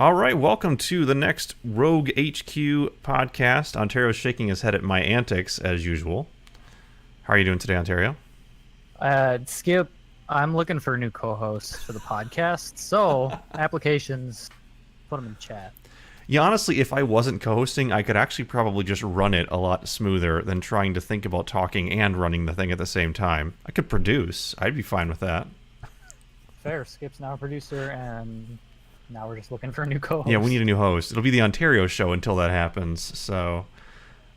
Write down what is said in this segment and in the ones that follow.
All right, welcome to the next RogueHQ podcast. Ontario's shaking his head at my antics, as usual. How are you doing today, Ontario? Skip, I'm looking for a new co-host for the podcast, so applications, put them in chat. Yeah, honestly, if I wasn't co-hosting, I could actually probably just run it a lot smoother than trying to think about talking and running the thing at the same time. I could produce. I'd be fine with that. Fair. Skip's now a producer, and now we're just looking for a new co-host. Yeah, we need a new host. It'll be the Ontario show until that happens. So,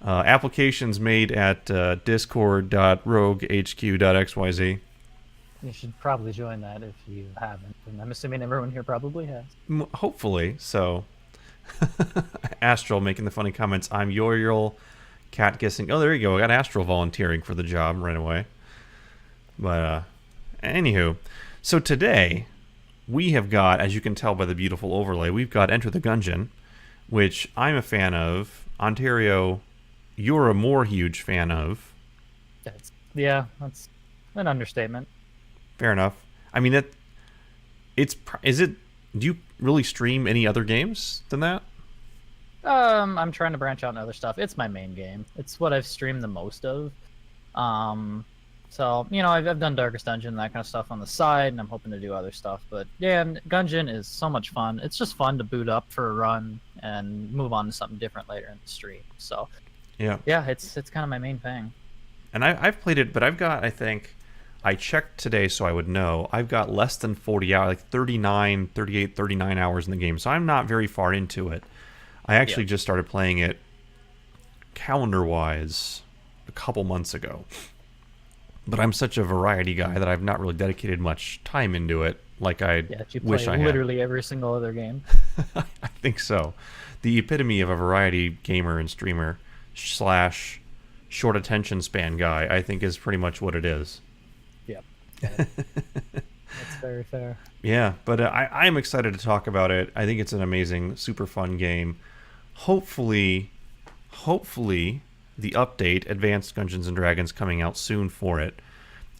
applications made at discord.roguehq.xyz. You should probably join that if you haven't, and I'm assuming everyone here probably has. Hopefully. So, Astral making the funny comments. I'm Uriel. Cat guessing. Oh, there you go. I got Astral volunteering for the job right away. But, anywho. So today, we have got, as you can tell by the beautiful overlay, we've got Enter the Gungeon, which I'm a fan of. Ontario, you're a more huge fan of. That's an understatement. Fair enough. I mean, do you really stream any other games than that? I'm trying to branch out into other stuff. It's my main game. It's what I've streamed the most of. So, I've done Darkest Dungeon and that kind of stuff on the side, and I'm hoping to do other stuff. But, yeah, Gungeon is so much fun. It's just fun to boot up for a run and move on to something different later in the stream. So, yeah, it's kind of my main thing. And I've played it, but I've got, I checked today so I would know, I've got less than 40 hours, like 38, 39 hours in the game. So I'm not very far into it. I actually just started playing it calendar-wise a couple months ago. But I'm such a variety guy that I've not really dedicated much time into it like I wish I had. Literally every single other game. I think so. The epitome of a variety gamer and streamer / short attention span guy, I think, is pretty much what it is. Yep. That's very fair. Yeah, but I'm excited to talk about it. I think it's an amazing, super fun game. Hopefully, the update, Advanced Dungeons and Dragons, coming out soon for it.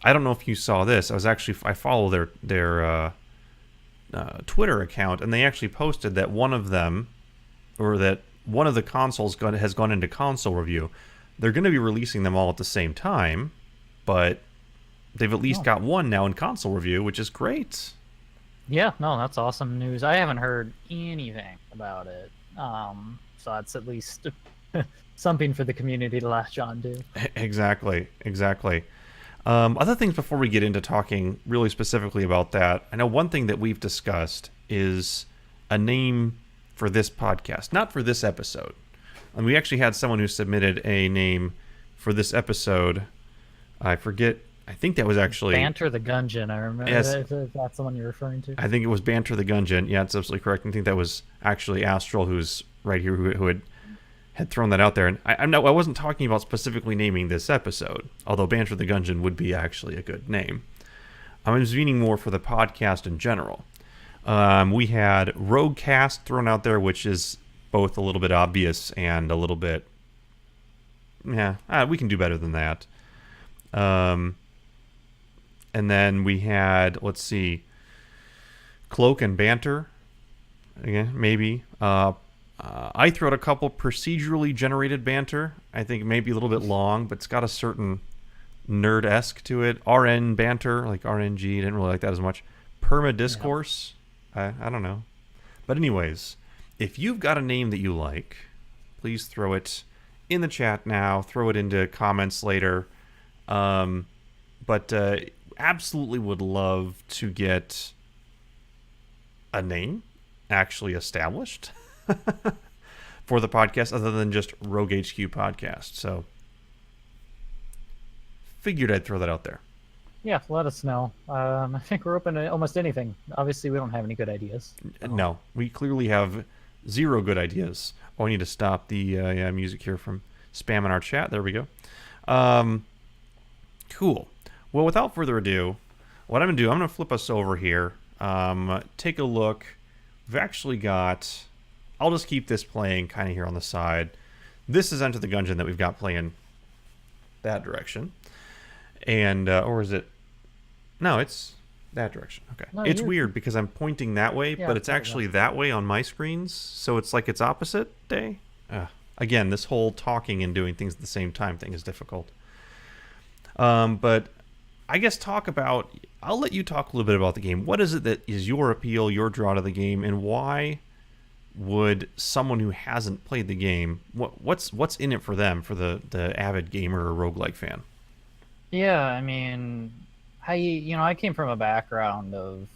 I don't know if you saw this. I follow their Twitter account, and they actually posted that one of the consoles has gone into console review. They're going to be releasing them all at the same time, but they've at least got one now in console review, which is great. Yeah, no, that's awesome news. I haven't heard anything about it, so that's at least something for the community to latch on to. Exactly. Other things before we get into talking really specifically about that, I know one thing that we've discussed is a name for this podcast, not for this episode. And we actually had someone who submitted a name for this episode. I forget. I think that was actually Banter the Gungeon. I remember. Yes. If that's the one you're referring to. I think it was Banter the Gungeon. Yeah, it's absolutely correct. I think that was actually Astral, who's right here, who had thrown that out there. And I wasn't talking about specifically naming this episode, although Banter the Gungeon would be actually a good name. I was meaning more for the podcast in general. We had RogueCast thrown out there, which is both a little bit obvious and a little bit, we can do better than that. And then we had, let's see, Cloak and Banter, again, maybe. I threw out a couple procedurally generated banter. I think maybe a little bit long, but it's got a certain nerd-esque to it. RN banter, like RNG, didn't really like that as much. Perma discourse, I don't know. But anyways, if you've got a name that you like, please throw it in the chat now. Throw it into comments later. But absolutely would love to get a name actually established for the podcast other than just RogueHQ podcast. So figured I'd throw that out there. Yeah, let us know. I think we're open to almost anything. Obviously, we don't have any good ideas. No, we clearly have zero good ideas. Oh, I need to stop the music here from spamming our chat. There we go. Cool. Well, without further ado, what I'm going to do, I'm going to flip us over here. Take a look. We've actually got... I'll just keep this playing kind of here on the side. This is Enter the Gungeon that we've got playing that direction. And, or is it... No, it's That direction. Okay. No, It's you're weird because I'm pointing that way, yeah. but it's There we go. actually that way on my screens. So it's like it's opposite day. Again, this whole talking and doing things at the same time thing is difficult. But I guess I'll let you talk a little bit about the game. What is it that is your appeal, your draw to the game, and why would someone who hasn't played the game, what's in it for them, for the avid gamer or roguelike fan? Yeah, I mean, I came from a background of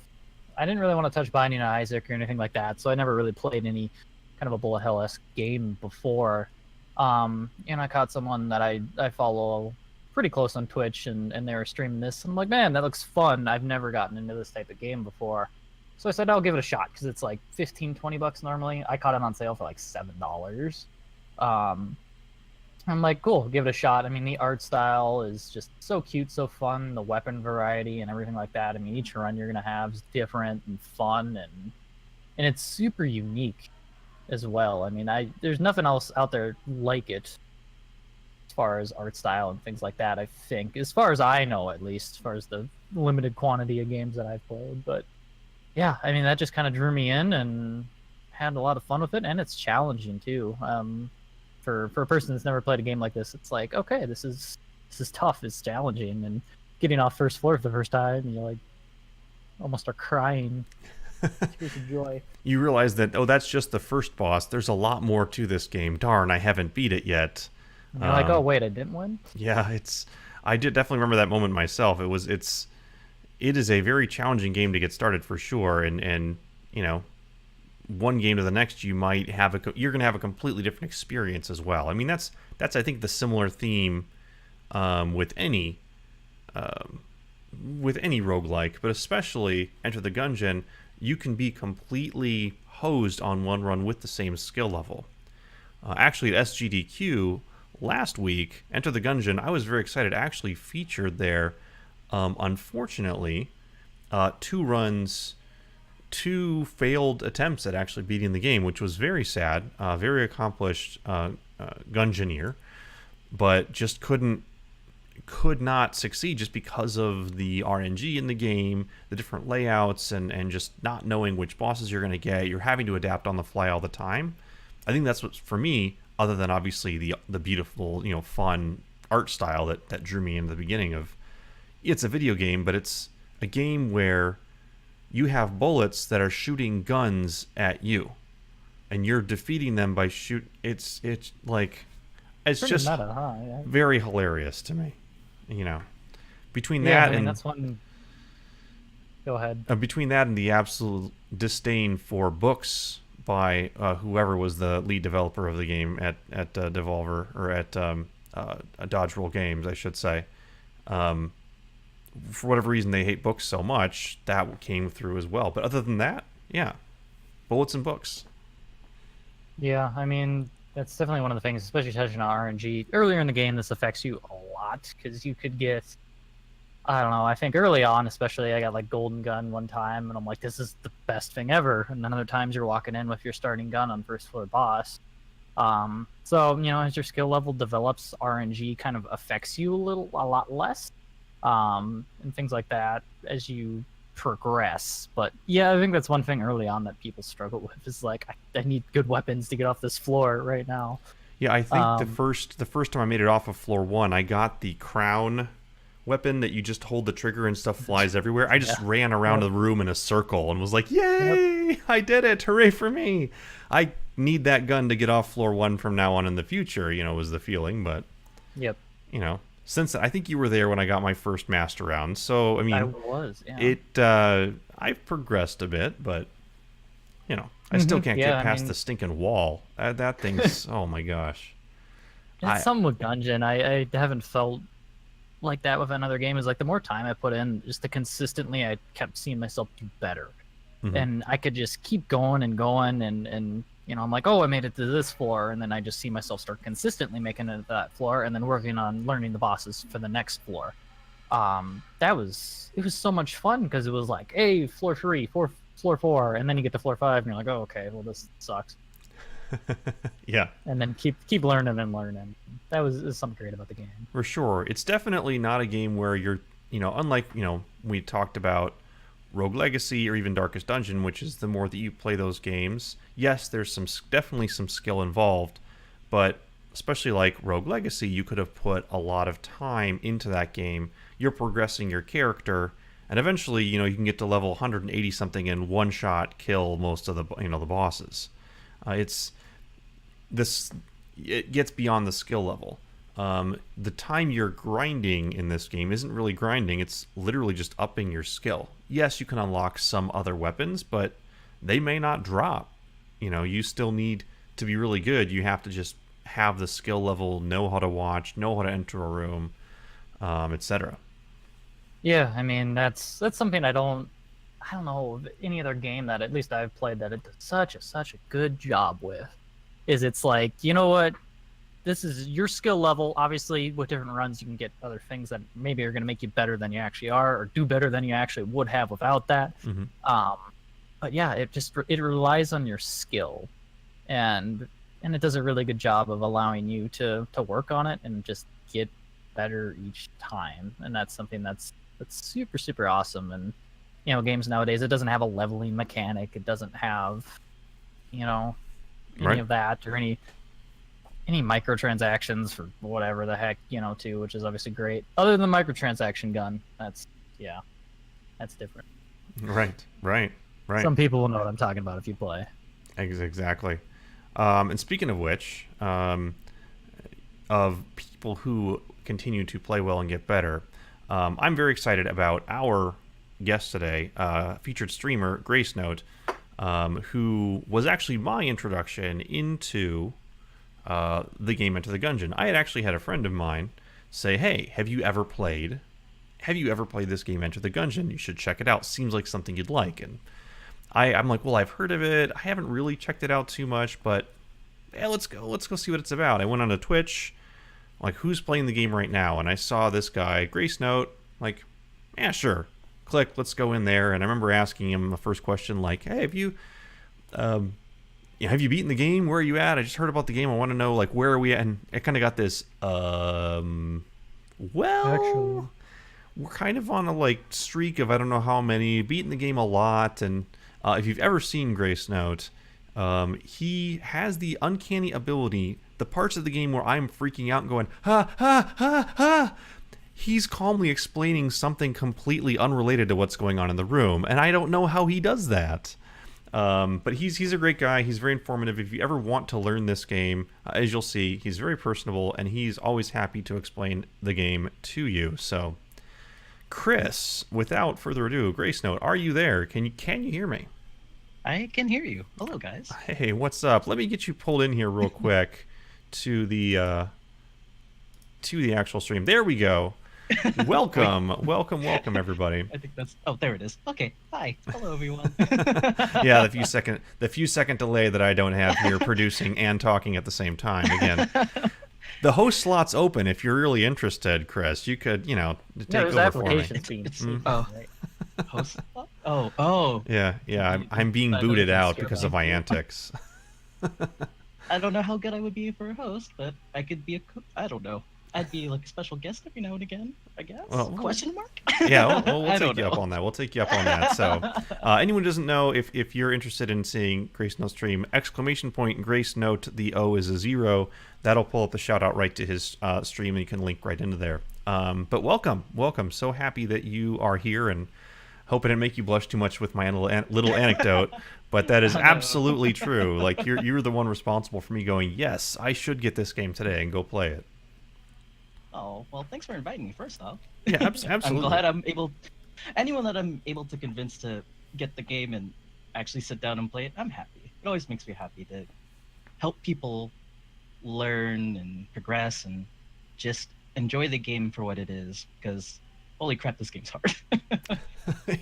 I didn't really want to touch Binding of Isaac or anything like that, so I never really played any kind of a bullet hell-esque game before. And I caught someone that I follow pretty close on Twitch, and they were streaming this, and I'm like, man, that looks fun. I've never gotten into this type of game before. So I said I'll give it a shot because it's like 15-20 bucks normally. I caught it on sale for like $7. I'm like, cool, give it a shot. I mean, the art style is just so cute, so fun. The weapon variety and everything like that. I mean, each run you're gonna have is different and fun, and it's super unique as well. I mean, there's nothing else out there like it as far as art style and things like that. I think, as far as I know, at least, as far as the limited quantity of games that I've played. But yeah, I mean, that just kind of drew me in and had a lot of fun with it, and it's challenging too. For a person that's never played a game like this, it's like, okay, this is tough, it's challenging, and getting off first floor for the first time, and you like almost are crying tears of joy. You realize that, oh, that's just the first boss. There's a lot more to this game. Darn, I haven't beat it yet. And you're like, oh wait, I didn't win. Yeah, I did definitely remember that moment myself. It is a very challenging game to get started for sure, and you know, one game to the next, you're going to have a completely different experience as well. I mean, that's I think the similar theme with any roguelike, but especially Enter the Gungeon, you can be completely hosed on one run with the same skill level. Actually, at SGDQ last week, Enter the Gungeon, I was very excited, actually featured there. Unfortunately, two failed attempts at actually beating the game, which was very sad. Very accomplished Gungeoneer, but just could not succeed just because of the RNG in the game, the different layouts, and just not knowing which bosses you're going to get. You're having to adapt on the fly all the time. I think that's what's, for me, other than obviously the beautiful, fun art style that drew me in the beginning of. It's a video game, but it's a game where you have bullets that are shooting guns at you, and you're defeating them by it's like, it's Pretty just meta, huh? Yeah. very hilarious to me. Between Yeah, that I mean, and that's one. Go ahead. between that and the absolute disdain for books by whoever was the lead developer of the game at Devolver, or at Dodge Roll Games, I should say. For whatever reason, they hate books so much, that came through as well. But other than that, yeah, bullets and books. Yeah, I mean, that's definitely one of the things, especially touching on RNG. Earlier in the game, this affects you a lot, because you could get, I don't know, I think early on, especially, I got like Golden Gun one time, and I'm like, this is the best thing ever. And then other times you're walking in with your starting gun on first floor boss. So, as your skill level develops, RNG kind of affects you a lot less. And things like that as you progress. But yeah, I think that's one thing early on that people struggle with, is like, I need good weapons to get off this floor right now. Yeah, I think the first time I made it off of floor 1, I got the crown weapon that you just hold the trigger and stuff flies everywhere. I just ran around the room in a circle and was like, yay, I did it, hooray for me. I need that gun to get off floor 1 from now on in the future, was the feeling. But since I think you were there when I got my first master round, so I mean, I was, I've progressed a bit, but I still can't get past the stinking wall. That thing's oh my gosh. It's something with Gungeon. I haven't felt like that with another game. Is like the more time I put in, just the consistently, I kept seeing myself do better, and I could just keep going and going, and I'm like, oh, I made it to this floor, and then I just see myself start consistently making it to that floor, and then working on learning the bosses for the next floor. It was so much fun, because it was like, hey, floor 3, floor 4, and then you get to floor 5, and you're like, oh, okay, well, this sucks. Yeah. And then keep learning and learning. That was something great about the game. For sure. It's definitely not a game where you're, unlike, we talked about Rogue Legacy or even Darkest Dungeon, which is the more that you play those games, yes, there's definitely some skill involved, but especially like Rogue Legacy, you could have put a lot of time into that game. You're progressing your character, and eventually, you can get to level 180 something and one shot kill most of the the bosses. It gets beyond the skill level. The time you're grinding in this game isn't really grinding, it's literally just upping your skill. Yes, you can unlock some other weapons, but they may not drop. You still need to be really good. You have to just have the skill level, know how to watch, know how to enter a room, etc. Yeah, I mean that's something I don't know of any other game that at least I've played that it does such a good job with. Is it's like, you know what? This is your skill level. Obviously, with different runs, you can get other things that maybe are going to make you better than you actually are, or do better than you actually would have without that. Mm-hmm. But yeah, it relies on your skill, and it does a really good job of allowing you to work on it and just get better each time. And that's something that's super awesome. And games nowadays, it doesn't have a leveling mechanic. It doesn't have any of that, or any microtransactions for whatever the heck, too, which is obviously great. Other than the microtransaction gun, that's different. Right. Some people will know what I'm talking about if you play. Exactly. And speaking of which, of people who continue to play well and get better, I'm very excited about our guest today, featured streamer graceN0TE, who was actually my introduction into the game Enter the Gungeon. I had actually had a friend of mine say, "Hey, have you ever played this game Enter the Gungeon? You should check it out. Seems like something you'd like." And I'm like, "Well, I've heard of it. I haven't really checked it out too much, but yeah, let's go see what it's about." I went on to Twitch, like, who's playing the game right now? And I saw this guy, graceN0TE, like, yeah, sure. Click, let's go in there. And I remember asking him the first question, like, "Hey, have you beaten the game? Where are you at? I just heard about the game. I want to know, like, where are we at?" And it kind of got this, well, actually, we're kind of on a, like, streak of I don't know how many, beaten the game a lot. And if you've ever seen graceN0TE, he has the uncanny ability, the parts of the game where I'm freaking out and going, ha, ha, ha, ha, he's calmly explaining something completely unrelated to what's going on in the room, and I don't know how he does that. But he's a great guy. He's very informative. If you ever want to learn this game, as you'll see, he's very personable, and he's always happy to explain the game to you. So, Chris, without further ado, graceN0TE, are you there? Can you hear me? I can hear you. Hello, guys. Hey, what's up? Let me get you pulled in here real quick to the actual stream. There we go. Welcome, welcome, everybody. I think that's. Oh, there it is. Okay. Hi. Hello, everyone. Yeah, the few second delay that I don't have here producing and talking at the same time. Again, the host slot's open if you're really interested, Chris. You could, take over for me. Host. Oh. Yeah. I'm being booted out because of my antics. I don't know how good I would be for a host, but I could be I don't know. I'd be like a special guest every now and again, I guess. Well, question mark? Yeah, we'll take you up on that. We'll take you up on that. So, anyone who doesn't know, if you're interested in seeing graceN0TE stream, ! graceN0TE, the O is a 0. That'll pull up the shout out right to his stream, and you can link right into there. But welcome. So happy that you are here, and hope I didn't make you blush too much with my little anecdote. But that is absolutely true. Like, you're the one responsible for me going, yes, I should get this game today and go play it. Oh, well, thanks for inviting me, first off. Yeah, absolutely. I'm glad I'm able... Anyone that I'm able to convince to get the game and actually sit down and play it, I'm happy. It always makes me happy to help people learn and progress and just enjoy the game for what it is, because holy crap, this game's hard.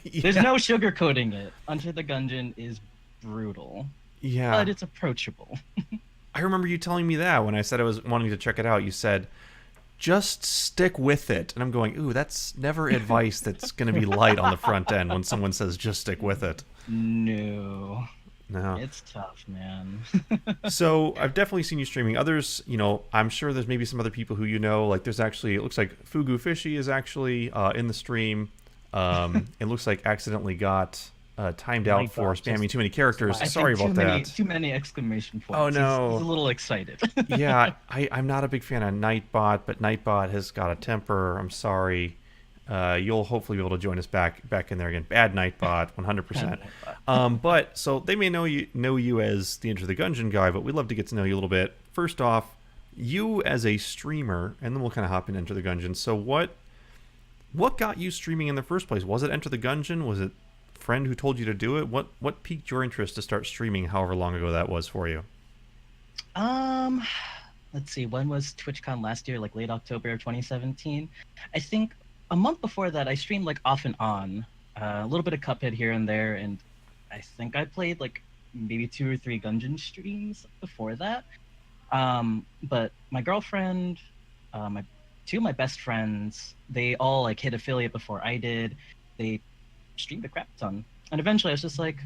Yeah. There's no sugarcoating it. Enter the Gungeon is brutal. Yeah. But it's approachable. I remember you telling me that when I said I was wanting to check it out. You said, just stick with it. And I'm going, ooh, that's never advice that's going to be light on the front end when someone says just stick with it. No. No. It's tough, man. So I've definitely seen you streaming. Others, I'm sure there's maybe some other people who like there's actually, it looks like Fugu Fishy is actually in the stream. it looks like accidentally got timed out for Nightbot spamming just too many characters. slammed. Sorry about that. Too many exclamation points. Oh, no. He's a little excited. Yeah, I'm not a big fan of Nightbot, but Nightbot has got a temper. I'm sorry. You'll hopefully be able to join us back in there again. Bad Nightbot, 100%. But so they may know you as the Enter the Gungeon guy, but we'd love to get to know you a little bit. First off, you as a streamer, and then we'll kind of hop into Enter the Gungeon. So what got you streaming in the first place? Was it Enter the Gungeon? Was it a friend who told you to do it? What piqued your interest to start streaming? However long ago that was for you. Let's see. When was TwitchCon last year? Like late October of 2017. I think a month before that, I streamed like off and on, a little bit of Cuphead here and there, and I think I played like maybe 2 or 3 Gungeon streams before that. But my girlfriend, two of my best friends, they all like hit affiliate before I did. They streamed a crap ton, and eventually I was just like,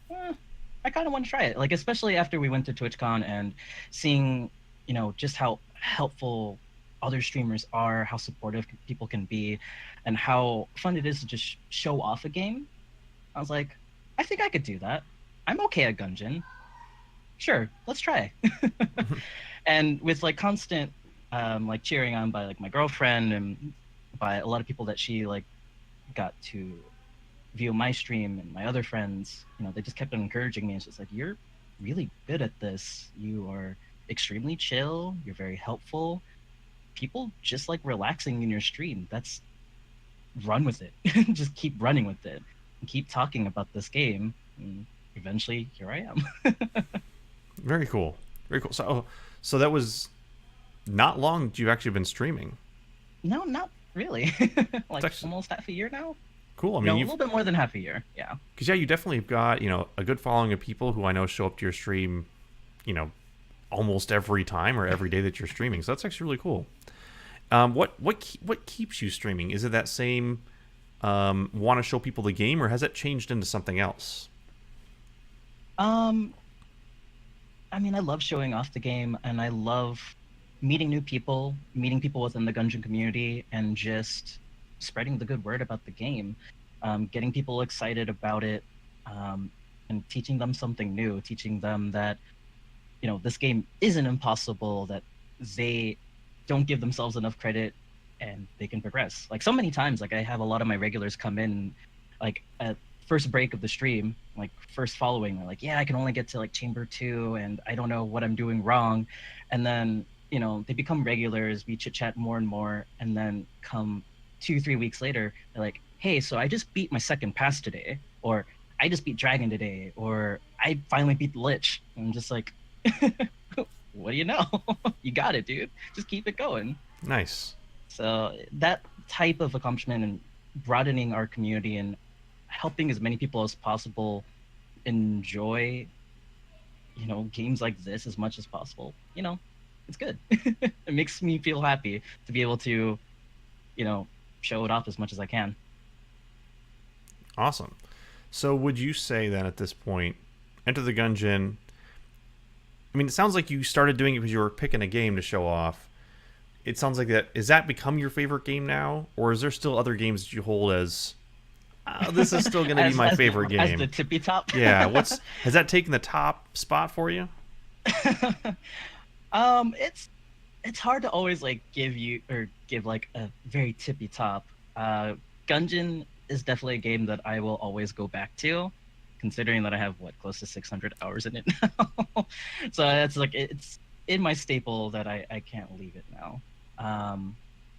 I kind of want to try it. Like especially after we went to TwitchCon and seeing, just how helpful other streamers are, how supportive people can be, and how fun it is to just show off a game. I was like, I think I could do that. I'm okay at Gungeon. Sure, let's try. And with like constant like cheering on by like my girlfriend and by a lot of people that she like got to view my stream and my other friends, they just kept on encouraging me. It's just like, you're really good at this. You are extremely chill. You're very helpful. People just like relaxing in your stream. That's run with it. Just keep running with it and keep talking about this game. And eventually, here I am. Very cool. Very cool. So that was not long you've actually been streaming. No, not really. Like actually almost half a year now. Cool. I mean, no, a little bit more than half a year. Yeah. Because you definitely have got a good following of people who I know show up to your stream, almost every time or every day that you're streaming. So that's actually really cool. What keeps you streaming? Is it that same want to show people the game, or has that changed into something else? I mean, I love showing off the game, and I love meeting new people, meeting people within the Gungeon community, and just spreading the good word about the game, getting people excited about it, and teaching them something new, teaching them that, this game isn't impossible, that they don't give themselves enough credit, and they can progress. Like so many times, like I have a lot of my regulars come in, like at first break of the stream, like first following, they're like, yeah, I can only get to like chamber 2 and I don't know what I'm doing wrong. And then, they become regulars, we chit chat more and more, and then come 2-3 weeks later, they're like, hey, so I just beat my second pass today, or I just beat Dragon today, or I finally beat the Lich. And I'm just like, what do you know? You got it, dude. Just keep it going. Nice. So that type of accomplishment and broadening our community and helping as many people as possible enjoy, games like this as much as possible, it's good. It makes me feel happy to be able to, show it off as much as I can. Awesome. So would you say then at this point, Enter the Gungeon, I mean, it sounds like you started doing it because you were picking a game to show off. It sounds like is that become your favorite game now? Or is there still other games that you hold as, this is still going to be my favorite game? As the tippy top? Yeah. Has that taken the top spot for you? It's hard to always like give like a very tippy top. Gungeon is definitely a game that I will always go back to, considering that I have close to 600 hours in it now. So it's like it's in my staple that I can't leave it now.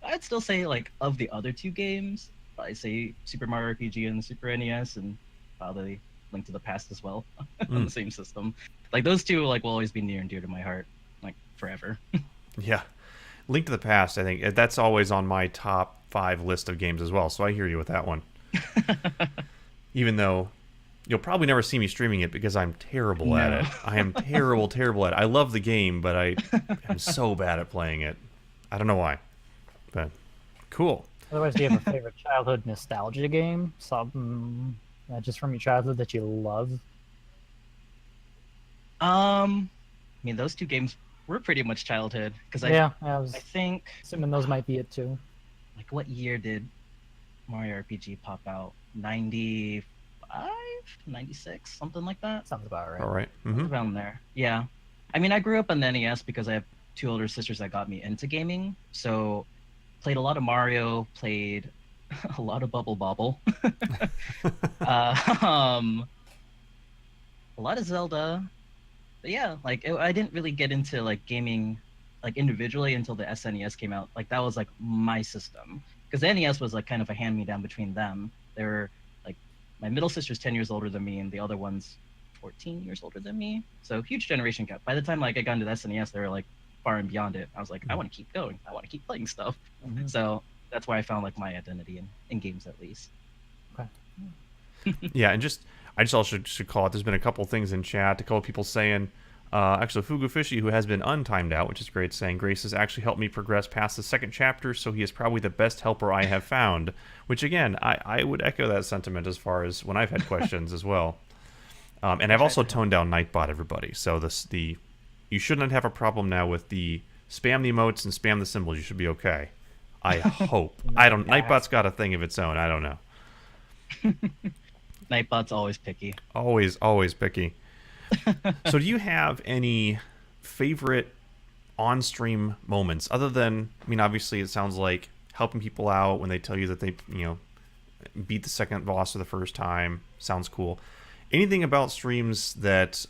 I'd still say like of the other 2 games, I say Super Mario RPG and Super NES, and probably Link to the Past as well on the same system. Like those 2 like will always be near and dear to my heart, like forever. Yeah. Link to the Past, I think that's always on my top 5 list of games as well. So I hear you with that one. Even though you'll probably never see me streaming it because I'm terrible at it. I am terrible at it. I love the game, but I am so bad at playing it. I don't know why. But cool. Otherwise, do you have a favorite childhood nostalgia game? Something just from your childhood that you love? I mean, those 2 games were pretty much childhood. Because I think... assuming those might be it too. Like, what year did Mario RPG pop out? 95, 96, something like that. Sounds about right. All right. Mm-hmm. Around there. Yeah. I mean, I grew up on the NES because I have two older sisters that got me into gaming. So played a lot of Mario, played a lot of Bubble Bobble, um, a lot of Zelda. But yeah, like I didn't really get into like gaming like individually until the SNES came out. Like that was like my system because the NES was like kind of a hand me down between them. They were like my middle sister's 10 years older than me, and the other one's 14 years older than me. So huge generation gap. By the time like I got into the SNES, they were like far and beyond it. I was like, I want to keep going. I want to keep playing stuff. Mhm. So that's where I found like my identity in games at least. Okay. Yeah, and I just also should call it. There's been a couple things in chat. A couple people saying, actually, Fugu Fishy, who has been untimed out, which is great, saying Grace has actually helped me progress past the second chapter, so he is probably the best helper I have found. Which again, I would echo that sentiment as far as when I've had questions as well. And I've also toned down Nightbot, everybody. So you shouldn't have a problem now with the spam the emotes and spam the symbols. You should be okay. I hope. I don't. Nightbot's got a thing of its own. I don't know. Nightbot's always picky. Always picky. So do you have any favorite on-stream moments other than, I mean, obviously it sounds like helping people out when they tell you that they, beat the second boss for the first time. Sounds cool. Anything about streams that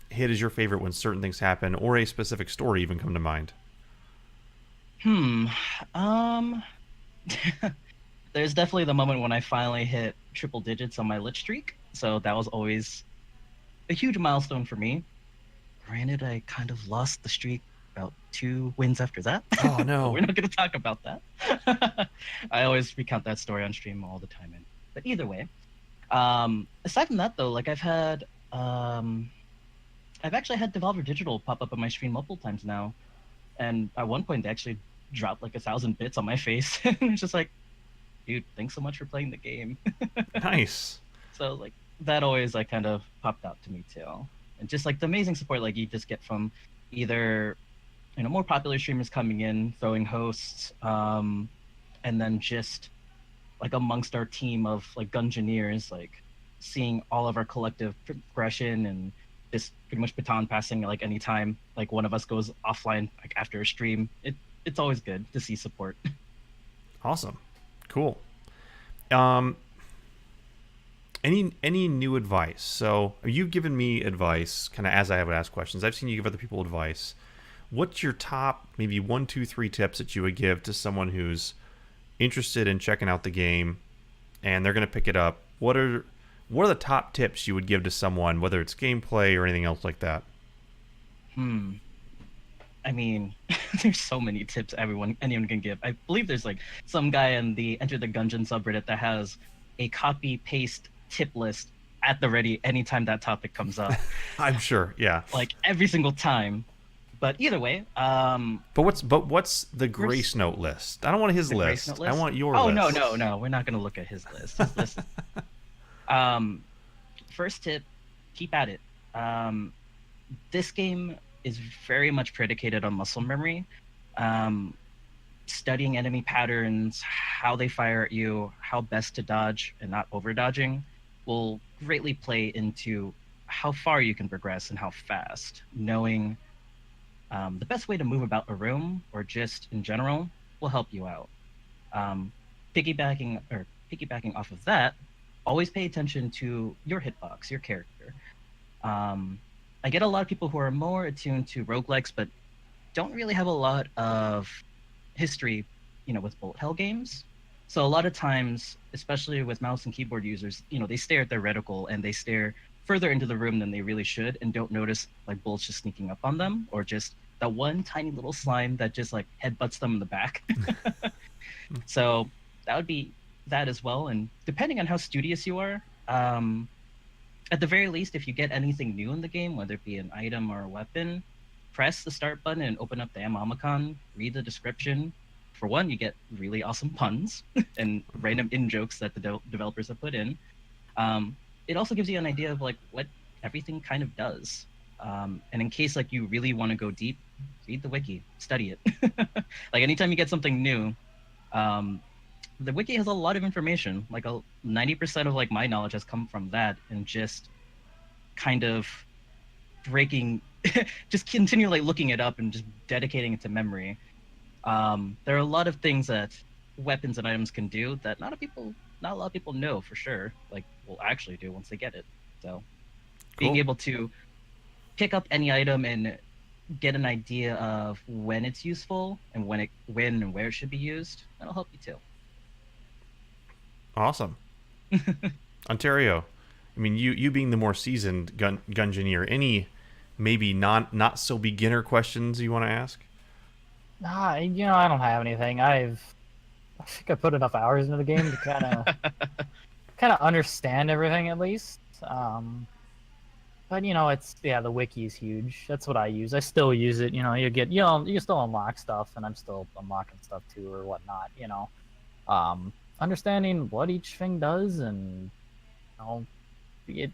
hit as your favorite when certain things happen, or a specific story even come to mind? There's definitely the moment when I finally hit triple digits on my lit streak. So that was always a huge milestone for me. Granted, I kind of lost the streak about 2 wins after that. Oh, no. We're not going to talk about that. I always recount that story on stream all the time. But either way, aside from that, though, like I've actually had Devolver Digital pop up on my stream multiple times now. And at one point, they actually dropped like 1,000 bits on my face. And it's just like, dude, thanks so much for playing the game. Nice. So like that always like kind of popped out to me too. And just like the amazing support like you just get from either more popular streamers coming in, throwing hosts, and then just like amongst our team of like Gungeoneers, like seeing all of our collective progression and just pretty much baton passing like anytime like one of us goes offline like after a stream. It's always good to see support. Awesome. Cool. Any new advice? So you've given me advice kind of as I would ask questions. I've seen you give other people advice. What's your top maybe 1, 2, 3 tips that you would give to someone who's interested in checking out the game and they're going to pick it up? What are the top tips you would give to someone, whether it's gameplay or anything else like that? I mean, there's so many tips anyone can give. I believe there's like some guy in the Enter the Gungeon subreddit that has a copy paste tip list at the ready anytime that topic comes up. I'm sure, yeah. Like every single time. But either way, But what's the graceN0TE list? I don't want his list. I want your list. Oh no, we're not gonna look at his list. His list. First tip, keep at it. This game is very much predicated on muscle memory. Studying enemy patterns, how they fire at you, how best to dodge and not over dodging will greatly play into how far you can progress and how fast. Knowing the best way to move about a room or just in general will help you out. Piggybacking off of that, always pay attention to your hitbox, your character. I get a lot of people who are more attuned to roguelikes, but don't really have a lot of history, with bullet hell games. So a lot of times, especially with mouse and keyboard users, they stare at their reticle and they stare further into the room than they really should and don't notice like bullets just sneaking up on them or just that one tiny little slime that just like headbutts them in the back. So that would be that as well. And depending on how studious you are, at the very least, if you get anything new in the game, whether it be an item or a weapon, press the start button and open up the Amamicon, read the description. For one, you get really awesome puns and random in-jokes that the developers have put in. It also gives you an idea of like what everything kind of does. And in case like you really want to go deep, read the wiki, study it. Like anytime you get something new, the wiki has a lot of information. Like 90% of like my knowledge has come from that, and just kind of breaking, just continue like looking it up and just dedicating it to memory. There are a lot of things that weapons and items can do that not a lot of people know for sure. Like will actually do once they get it. So being Cool. able to pick up any item and get an idea of when it's useful and when and where it should be used, that'll help you too. Awesome. Ontario, I mean, you being the more seasoned Gungeoneer, any maybe not so beginner questions you want to ask? Nah, I don't have anything. I think I put enough hours into the game to kind of understand everything at least. But it's the wiki is huge. That's what I use. I still use it. You still unlock stuff, and I'm still unlocking stuff too or whatnot. Understanding what each thing does, and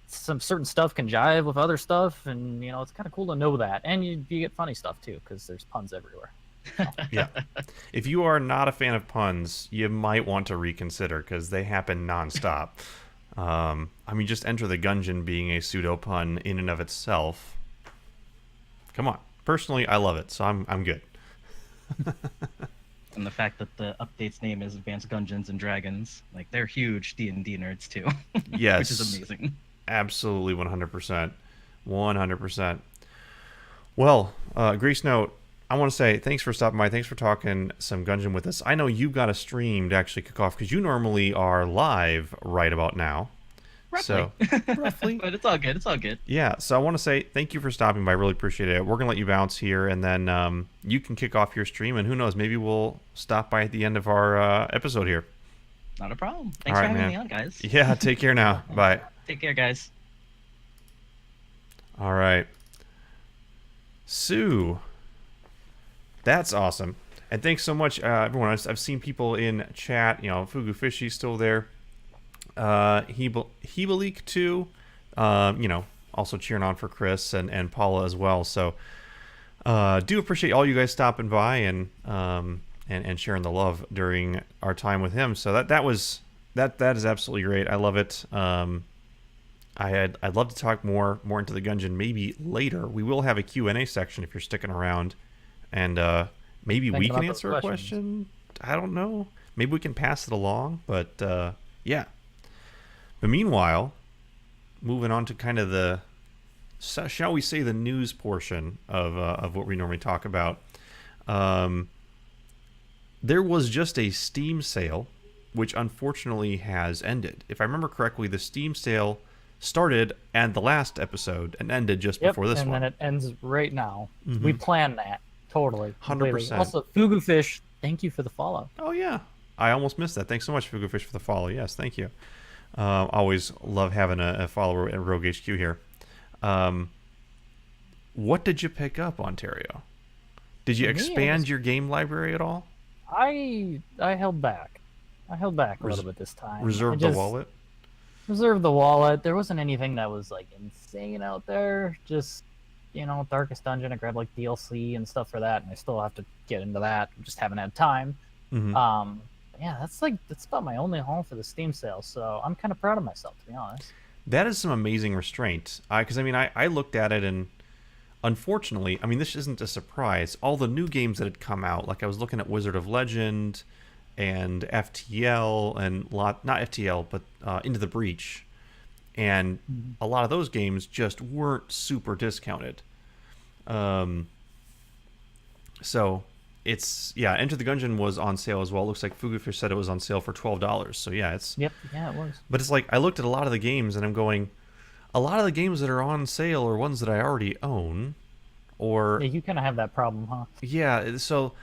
some certain stuff can jive with other stuff, and it's kind of cool to know that. And you get funny stuff too because there's puns everywhere. Yeah. If you are not a fan of puns, you might want to reconsider because they happen nonstop. I mean, just enter the Gungeon being a pseudo pun in and of itself. Come on. Personally, I love it, so I'm good. And the fact that the update's name is Advanced Gungeons and Dragons, like they're huge D&D nerds too. Yes. Which is amazing. Absolutely 100%. 100%. Well, graceN0TE, I want to say thanks for stopping by. Thanks for talking some Gungeon with us. I know you've got a stream to actually kick off because you normally are live right about now. Roughly. So, roughly. But it's all good. It's all good. Yeah, so I want to say thank you for stopping by. I really appreciate it. We're going to let you bounce here, and then you can kick off your stream, and who knows, maybe we'll stop by at the end of our episode here. Not a problem. Thanks for having me on, guys. Yeah, take care now. Bye. Take care, guys. All right. Sue. That's awesome. And thanks so much, everyone. I've seen people in chat. Fugu Fishy's still there. Hebalik too. Also cheering on for Chris and Paula as well. So do appreciate all you guys stopping by and sharing the love during our time with him. So that is absolutely great. I love it. I'd love to talk more into the Gungeon maybe later. We will have a Q&A section if you're sticking around. And maybe we can answer a question. I don't know. Maybe we can pass it along. But yeah. But meanwhile, moving on to kind of the, shall we say, the news portion of what we normally talk about. There was just a Steam sale, which unfortunately has ended. If I remember correctly, the Steam sale started at the last episode and ended just before this one. And then it ends right now. Mm-hmm. We planned that. Totally. 100%. Also, Fugu Fish, thank you for the follow. Oh, yeah. I almost missed that. Thanks so much, Fugu Fish, for the follow. Yes, thank you. Always love having a follower at RogueHQ here. What did you pick up, Ontario? Did you expand your game library at all? I held back. I held back a little bit this time. Reserved the wallet? Reserved the wallet. There wasn't anything that was like insane out there. Just Darkest Dungeon. I grabbed like DLC and stuff for that, and I still have to get into that. I just haven't had time. Mm-hmm. Yeah, that's about my only haul for the Steam sale. So I'm kind of proud of myself, to be honest. That is some amazing restraint. Because I looked at it, and unfortunately, this isn't a surprise. All the new games that had come out, like I was looking at Wizard of Legend and FTL and not FTL, but Into the Breach. And a lot of those games just weren't super discounted. So it's, Enter the Gungeon was on sale as well. It looks like Fugufish said it was on sale for $12. So yeah, it's... Yep, yeah, it was. But it's like, I looked at a lot of the games and I'm going, a lot of the games that are on sale are ones that I already own. Or... Yeah, you kind of have that problem, huh? Yeah, so,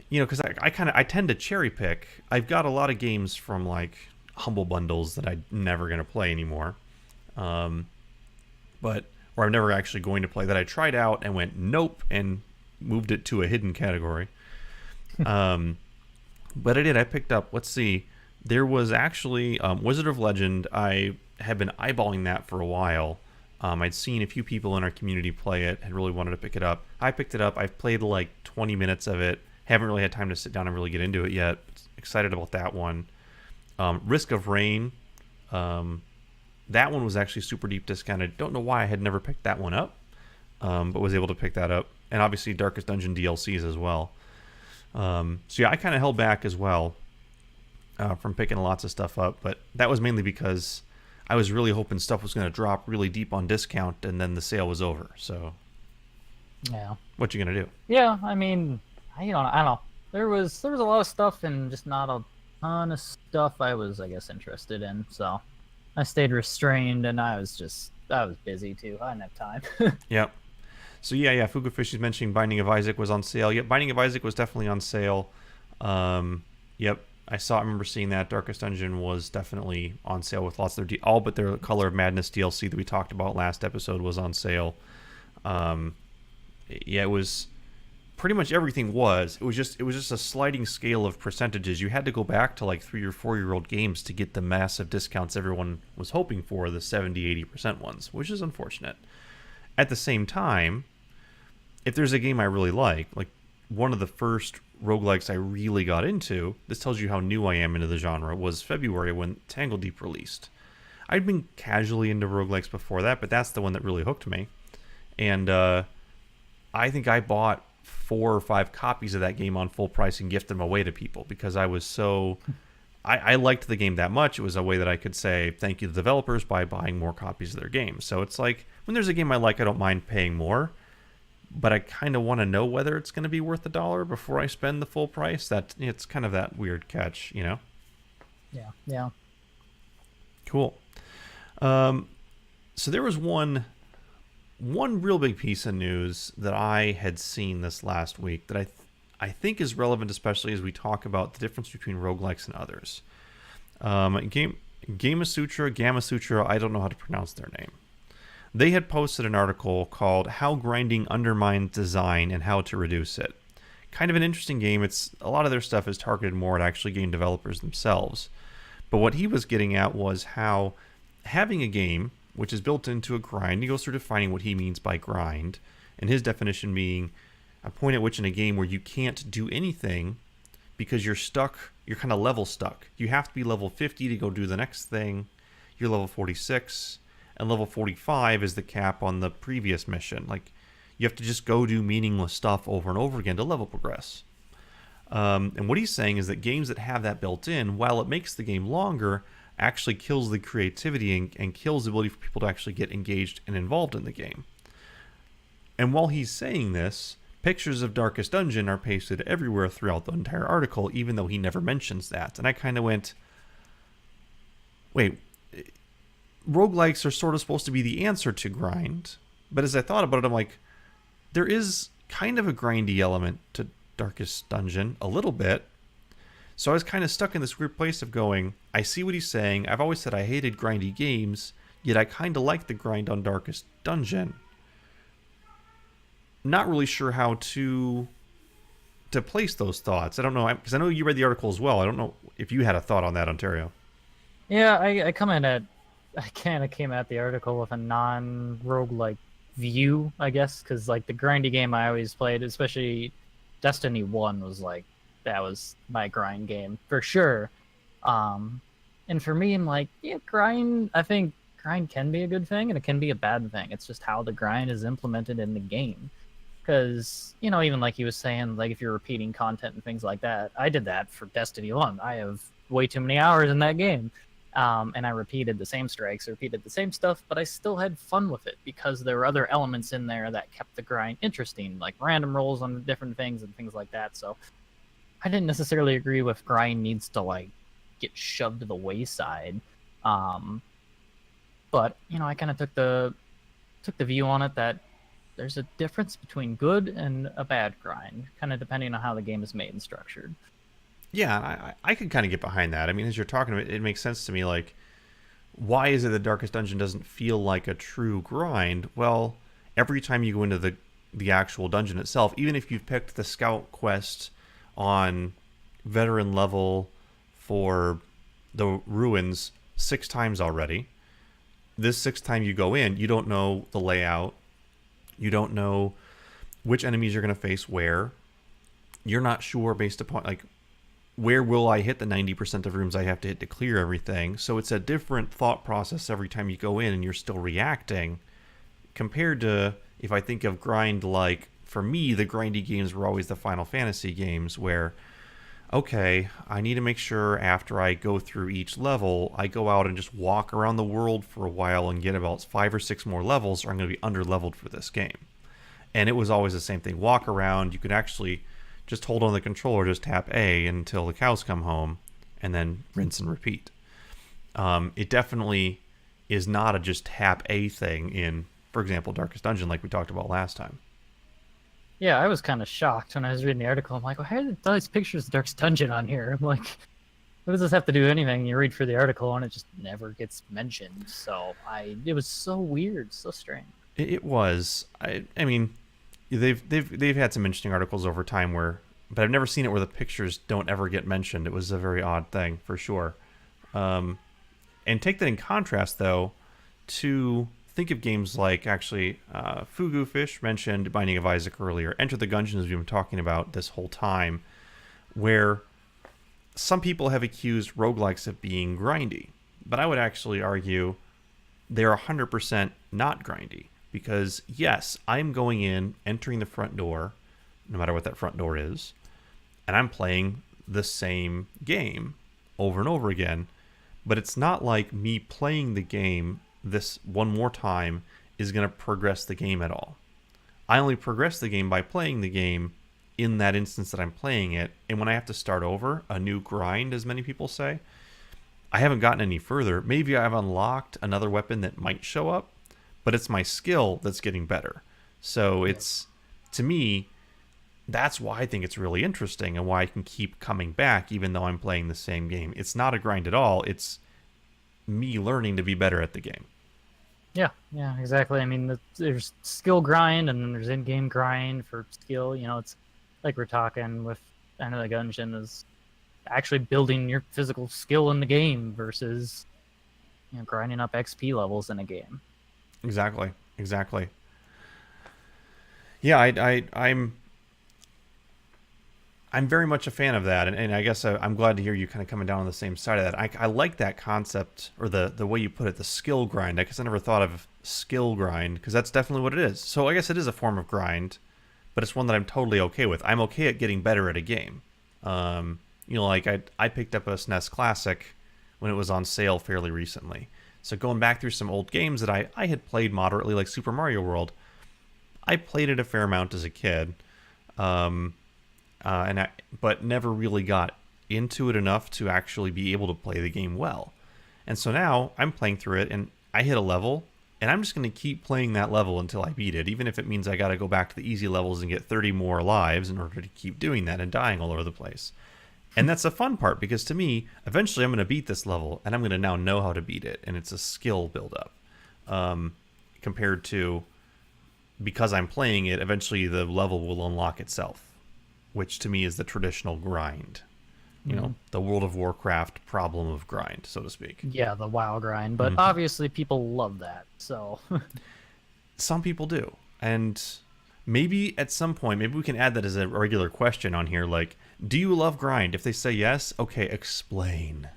because I tend to cherry pick. I've got a lot of games from like Humble Bundles that I'm never going to play anymore. Or I'm never actually going to play, that I tried out and went nope and moved it to a hidden category. But I did. I picked up, let's see, there was actually Wizard of Legend. I had been eyeballing that for a while. I'd seen a few people in our community play it, had really wanted to pick it up. I picked it up. I've played like 20 minutes of it. Haven't really had time to sit down and really get into it yet. Excited about that one. Risk of Rain, that one was actually super deep discounted. Don't know why I had never picked that one up, but was able to pick that up. And obviously Darkest Dungeon DLCs as well. So yeah, I kind of held back as well from picking lots of stuff up, but that was mainly because I was really hoping stuff was going to drop really deep on discount, and then the sale was over. So Yeah. what you gonna do? Yeah, I mean, I don't know. There was a lot of stuff and just not a ton of stuff I was, I guess, interested in. So I stayed restrained, and I was busy too. I didn't have time. Yep. So yeah. Fugufish is mentioning Binding of Isaac was on sale. Yep, Binding of Isaac was definitely on sale. Yep, I remember seeing that. Darkest Dungeon was definitely on sale with lots of all but their Color of Madness DLC that we talked about last episode was on sale. Yeah, it was pretty much everything was. It was just a sliding scale of percentages. You had to go back to like 3 or 4 year old games to get the massive discounts everyone was hoping for, the 70-80% ones, which is unfortunate. At the same time, if there's a game I really like one of the first roguelikes I really got into, this tells you how new I am into the genre, was February when Tangle Deep released. I'd been casually into roguelikes before that, but that's the one that really hooked me. And I think I bought 4 or 5 copies of that game on full price and gifted them away to people because I was so... I liked the game that much. It was a way that I could say thank you to the developers by buying more copies of their games. So it's like, when there's a game I like, I don't mind paying more, but I kind of want to know whether it's going to be worth $1 before I spend the full price. It's kind of that weird catch, you know? Yeah. Cool. So there was one real big piece of news that I had seen this last week that I think is relevant, especially as we talk about the difference between roguelikes and others. Gamasutra, I don't know how to pronounce their name. They had posted an article called How Grinding Undermines Design and How to Reduce It. Kind of an interesting game. A lot of their stuff is targeted more at actually game developers themselves. But what he was getting at was how having a game which is built into a grind, he goes through defining what he means by grind, and his definition being a point at which in a game where you can't do anything because you're stuck, you're kind of level stuck. You have to be level 50 to go do the next thing. You're level 46, and level 45 is the cap on the previous mission. Like, you have to just go do meaningless stuff over and over again to level progress. And what he's saying is that games that have that built in, while it makes the game longer, actually kills the creativity and kills the ability for people to actually get engaged and involved in the game. And while he's saying this, pictures of Darkest Dungeon are pasted everywhere throughout the entire article, even though he never mentions that. And I kind of went, wait, roguelikes are sort of supposed to be the answer to grind. But as I thought about it, I'm like, there is kind of a grindy element to Darkest Dungeon, a little bit. So I was kind of stuck in this weird place of going, I see what he's saying. I've always said I hated grindy games, yet I kind of like the grind on Darkest Dungeon. Not really sure how to place those thoughts. I don't know, because I know you read the article as well. I don't know if you had a thought on that, Ontario. Yeah, I kind of came at the article with a non-roguelike view, I guess, because like the grindy game I always played, especially Destiny 1 was like, that was my grind game for sure. And for me, I'm like, yeah, I think grind can be a good thing and it can be a bad thing. It's just how the grind is implemented in the game. Because, you know, even like he was saying, like if you're repeating content and things like that, I did that for Destiny 1. I have way too many hours in that game. And I repeated the same strikes, repeated the same stuff, but I still had fun with it because there were other elements in there that kept the grind interesting, like random rolls on different things and things like that. So I didn't necessarily agree with grind needs to like get shoved to the wayside. But, you know, I kind of took the view on it that there's a difference between good and a bad grind, kind of depending on how the game is made and structured. Yeah, I could kind of get behind that. I mean, as you're talking about it, it makes sense to me. Like, why is it that Darkest Dungeon doesn't feel like a true grind? Well, every time you go into the actual dungeon itself, even if you've picked the scout quest on veteran level for the ruins 6 times already, this 6th time you go in, you don't know the layout. You don't know which enemies you're going to face where. You're not sure based upon, like, where will I hit the 90% of rooms I have to hit to clear everything? So it's a different thought process every time you go in and you're still reacting, compared to if I think of grind, like, for me, the grindy games were always the Final Fantasy games where, okay, I need to make sure after I go through each level, I go out and just walk around the world for a while and get about 5 or 6 more levels, or I'm going to be under-leveled for this game. And it was always the same thing. Walk around, you could actually just hold on the controller, just tap A until the cows come home, and then rinse and repeat. It definitely is not a just tap A thing in, for example, Darkest Dungeon, like we talked about last time. Yeah, I was kind of shocked when I was reading the article. I'm like, well, how did all these pictures of Darkest Dungeon on here? I'm like, what does this have to do with anything? You read through the article and it just never gets mentioned. So it was so weird, so strange. It was. I mean, they've had some interesting articles over time but I've never seen it where the pictures don't ever get mentioned. It was a very odd thing for sure. And take that in contrast though to think of games like, actually, Fugu Fish mentioned Binding of Isaac earlier. Enter the Gungeons we've been talking about this whole time, where some people have accused roguelikes of being grindy. But I would actually argue they're 100% not grindy. Because, yes, I'm going in, entering the front door, no matter what that front door is, and I'm playing the same game over and over again. But it's not like me playing the game this one more time is going to progress the game at all. I only progress the game by playing the game in that instance that I'm playing it, and when I have to start over, a new grind, as many people say, I haven't gotten any further. Maybe I've unlocked another weapon that might show up, but it's my skill that's getting better. So it's, to me, that's why I think it's really interesting and why I can keep coming back even though I'm playing the same game. It's not a grind at all. It's me learning to be better at the game. Yeah, exactly. I mean, there's skill grind and then there's in-game grind for skill. You know, it's like we're talking with, I know the Gungeon is actually building your physical skill in the game versus, you know, grinding up XP levels in a game. Exactly. Yeah, I'm very much a fan of that, and I guess I'm glad to hear you kind of coming down on the same side of that. I like that concept, or the way you put it, the skill grind. I guess I never thought of skill grind, because that's definitely what it is. So I guess it is a form of grind, but it's one that I'm totally okay with. I'm okay at getting better at a game. You know, like I picked up a SNES Classic when it was on sale fairly recently. So going back through some old games that I had played moderately, like Super Mario World, I played it a fair amount as a kid. But never really got into it enough to actually be able to play the game well. And so now I'm playing through it, and I hit a level, and I'm just going to keep playing that level until I beat it, even if it means I got to go back to the easy levels and get 30 more lives in order to keep doing that and dying all over the place. And that's the fun part, because to me, eventually I'm going to beat this level, and I'm going to now know how to beat it, and it's a skill buildup. Compared to, because I'm playing it, eventually the level will unlock itself, which to me is the traditional grind. You know, the World of Warcraft problem of grind, so to speak. Yeah, the WoW grind, but obviously people love that, so... Some people do. And maybe at some point, maybe we can add that as a regular question on here, like, do you love grind? If they say yes, okay, explain.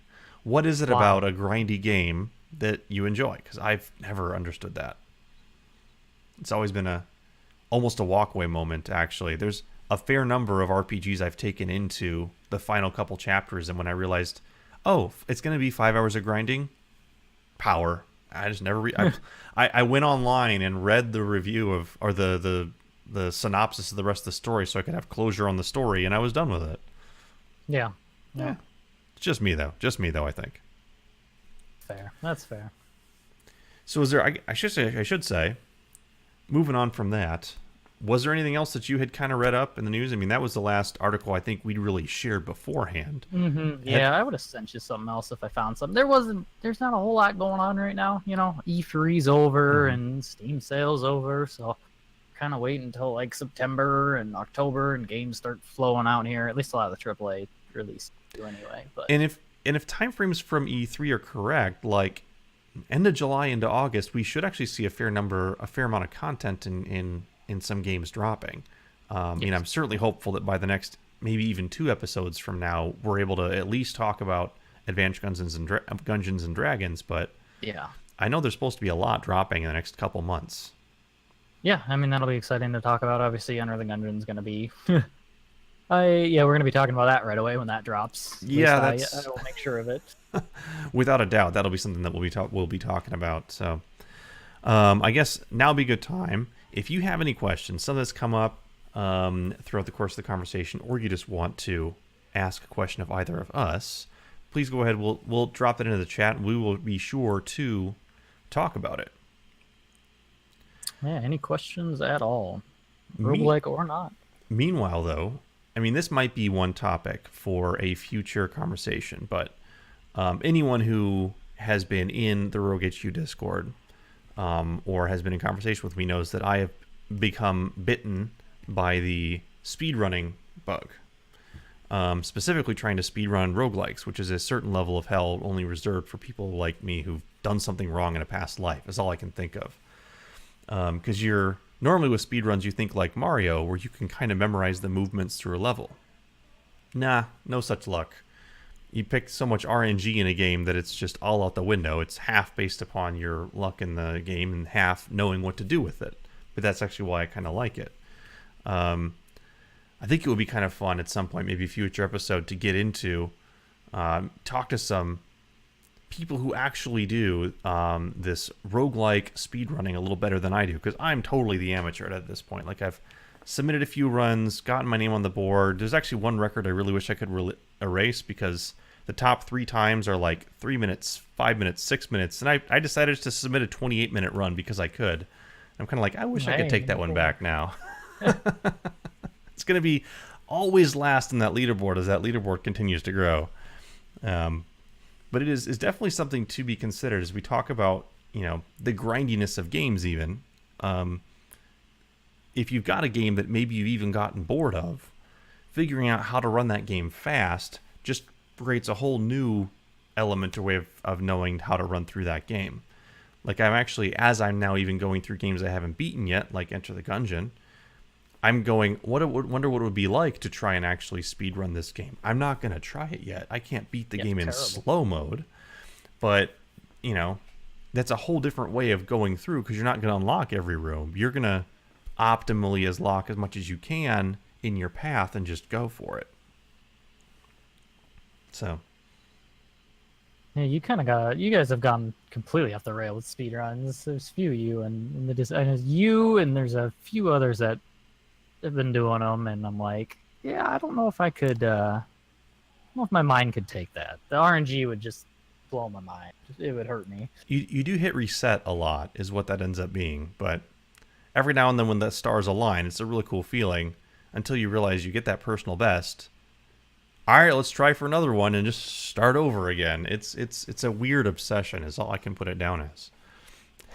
What is it about a grindy game that you enjoy? Because I've never understood that. It's always been almost a walkaway moment, actually. There's a fair number of RPGs I've taken into the final couple chapters, and when I realized, oh, it's going to be 5 hours of grinding, power. I just never I went online and read the review of, or the synopsis of the rest of the story so I could have closure on the story, and I was done with it. Yeah. It's just me though, I think. Fair. That's fair. So is there, I should say, moving on from that, was there anything else that you had kind of read up in the news? I mean, that was the last article I think we'd really shared beforehand. Yeah, I would have sent you something else if I found something. There's not a whole lot going on right now. You know, E3's over and Steam sale's over, so kind of wait until like September and October and games start flowing out here. At least a lot of the AAA release do anyway. But and if timeframes from E3 are correct, like end of July into August, we should actually see a fair amount of content in some games dropping. I mean, I'm certainly hopeful that by the next maybe even 2 episodes from now, we're able to at least talk about Advanced Gungeons and Dragons. But Yeah. I know there's supposed to be a lot dropping in the next couple months. Yeah, I mean, that'll be exciting to talk about. Obviously, Enter the Gungeon's going to be... we're going to be talking about that right away when that drops. At Yeah, least that's... I will make sure of it. Without a doubt, that'll be something that we'll be talking about. So, I guess now would be a good time. If you have any questions, something that's come up throughout the course of the conversation, or you just want to ask a question of either of us, please go ahead. We'll drop it into the chat, and we will be sure to talk about it. Yeah, any questions at all, roguelike or not. Meanwhile, though, I mean, this might be one topic for a future conversation, but anyone who has been in the RogueHQ Discord or has been in conversation with me knows that I have become bitten by the speedrunning bug. Specifically trying to speedrun roguelikes, which is a certain level of hell only reserved for people like me who've done something wrong in a past life, is all I can think of. Because you're normally with speedruns, you think like Mario, where you can kind of memorize the movements through a level. Nah, no such luck. You pick so much RNG in a game that it's just all out the window. It's half based upon your luck in the game and half knowing what to do with it. But that's actually why I kind of like it. I think it would be kind of fun at some point, maybe a future episode, to get into, talk to some people who actually do this roguelike speedrunning a little better than I do, because I'm totally the amateur at this point. Like, I've submitted a few runs, gotten my name on the board. There's actually one record I really wish I could erase, because the top 3 times are like 3 minutes, 5 minutes, 6 minutes, and I decided to submit a 28-minute run because I could. I'm kind of like, I wish I could take that one back now. It's going to be always last in that leaderboard as that leaderboard continues to grow. But it is definitely something to be considered as we talk about, the grindiness of games even. If you've got a game that maybe you've even gotten bored of, figuring out how to run that game fast just creates a whole new element or way of knowing how to run through that game. Like, as I'm now even going through games I haven't beaten yet, like Enter the Gungeon, I'm going, wonder what it would be like to try and actually speedrun this game. I'm not going to try it yet. I can't beat the game in slow mode. But, that's a whole different way of going through, because you're not going to unlock every room. You're going to optimally lock as much as you can in your path and just go for it. So. Yeah, you guys have gone completely off the rail with speedruns. There's a few of you, and there's a few others that have been doing them, and I'm like, yeah, I don't know if I could, I don't know if my mind could take that. The RNG would just blow my mind. It would hurt me. You do hit reset a lot, is what that ends up being, but every now and then when the stars align, it's a really cool feeling until you realize you get that personal best. All right, let's try for another one and just start over again. It's a weird obsession is all I can put it down as.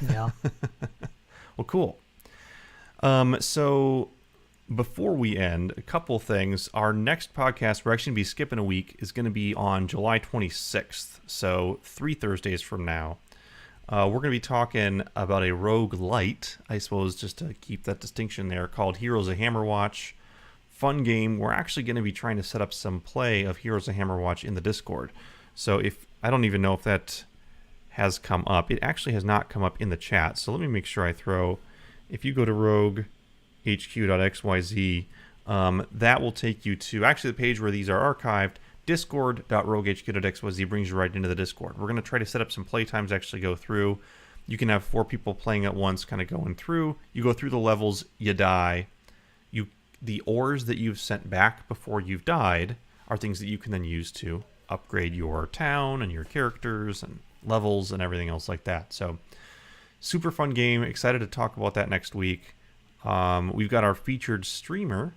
Yeah. Well, cool. So before we end, a couple things. Our next podcast, we're actually going to be skipping a week, is going to be on July 26th. So 3 Thursdays from now. We're going to be talking about a roguelite, I suppose, just to keep that distinction there, called Heroes of Hammerwatch. Fun game. We're actually going to be trying to set up some play of Heroes of Hammerwatch in the Discord. So I don't even know if that has come up. It actually has not come up in the chat. So let me make sure if you go to RogueHQ.xyz, that will take you to actually the page where these are archived. Discord.RogueHQ.xyz brings you right into the Discord. We're going to try to set up some playtimes to actually go through. You can have 4 people playing at once, kind of going through. You go through the levels, you die. The ores that you've sent back before you've died are things that you can then use to upgrade your town and your characters and levels and everything else like that. So, super fun game. Excited to talk about that next week. We've got our featured streamer,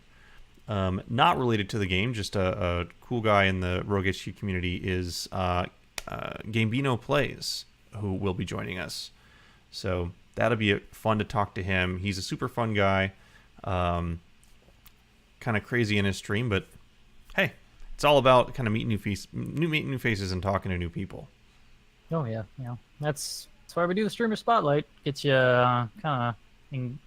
not related to the game, just a cool guy in the RogueHQ community, is Gamebino Plays, who will be joining us. So that'll be fun to talk to him. He's a super fun guy. Kind of crazy in his stream, but hey, it's all about kind of meeting new faces and talking to new people. Oh yeah, that's why we do the streamer spotlight. Get you get you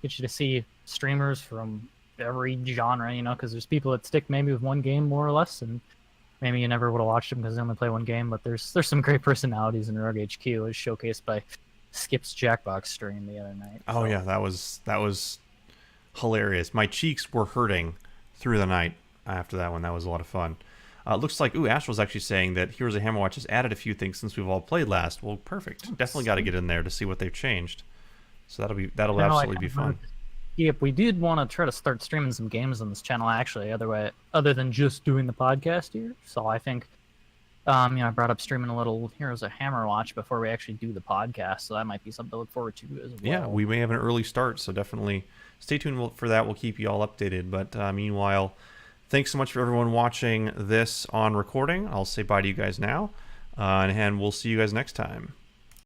to see streamers from every genre, you know, because there's people that stick maybe with one game more or less, and maybe you never would have watched them because they only play one game. But there's some great personalities in RogueHQ, as showcased by Skip's Jackbox stream the other night. Oh yeah, that was hilarious. My cheeks were hurting through the night after that one. That was a lot of fun. Looks like Astral's actually saying that Heroes of Hammerwatch has added a few things since we've all played last. Well, perfect. Definitely got to get in there to see what they've changed. So that'll absolutely be fun. Yep, we did want to try to start streaming some games on this channel actually, other than just doing the podcast here. So I think, I brought up streaming a little Heroes of Hammerwatch before we actually do the podcast. So that might be something to look forward to as well. Yeah, we may have an early start, so definitely stay tuned for that. We'll keep you all updated. But meanwhile, thanks so much for everyone watching this on recording. I'll say bye to you guys now, and we'll see you guys next time.